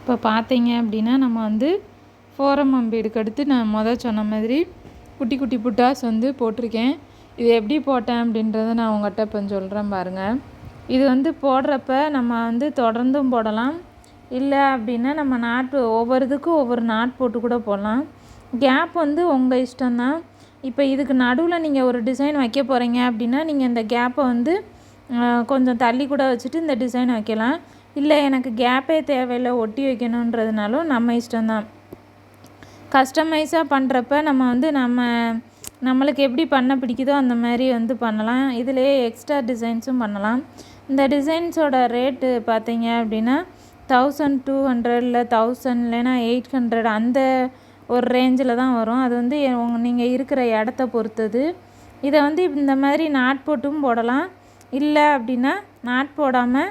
இப்போ பார்த்தீங்க அப்படின்னா நம்ம வந்து ஃபோரம் அம்பீடுக்கு அடுத்து நான் சொன்ன மாதிரி குட்டி குட்டி புட்டாஸ் வந்து போட்டிருக்கேன். இது எப்படி போட்டேன் அப்படின்றத நான் உங்கள்கிட்ட இப்போ சொல்கிறேன் பாருங்கள். இது வந்து போடுறப்ப நம்ம வந்து தொடர்ந்தும் போடலாம், இல்லை அப்படின்னா நம்ம நாட் ஒவ்வொரு இதுக்கும் ஒவ்வொரு நாட் போட்டு கூட போடலாம். கேப் வந்து உங்கள் இஷ்டம்தான். இப்போ இதுக்கு நடுவில் நீங்கள் ஒரு டிசைன் வைக்க போகிறீங்க அப்படின்னா நீங்கள் இந்த கேப்பை வந்து கொஞ்சம் தள்ளி கூட வச்சுட்டு இந்த டிசைன் வைக்கலாம். இல்லை எனக்கு கேப்பே தேவையில்லை ஒட்டி வைக்கணுன்றதுனாலும் நம்ம இஷ்டம்தான். கஸ்டமைஸாக பண்ணுறப்ப நம்ம வந்து நம்மளுக்கு எப்படி பண்ண பிடிக்குதோ அந்த மாதிரி வந்து பண்ணலாம். இதிலேயே எக்ஸ்ட்ரா டிசைன்ஸும் பண்ணலாம். இந்த டிசைன்ஸோட ரேட்டு பார்த்தீங்க அப்படின்னா 1200 இல்லை 1000 இல்லைன்னா 800 அந்த ஒரு ரேஞ்சில் தான் வரும். அது வந்து நீங்கள் இருக்கிற இடத்த பொறுத்தது. இதை வந்து இந்த மாதிரி நாட் போட்டும் போடலாம், இல்லை அப்படின்னா நாட் போடாமல்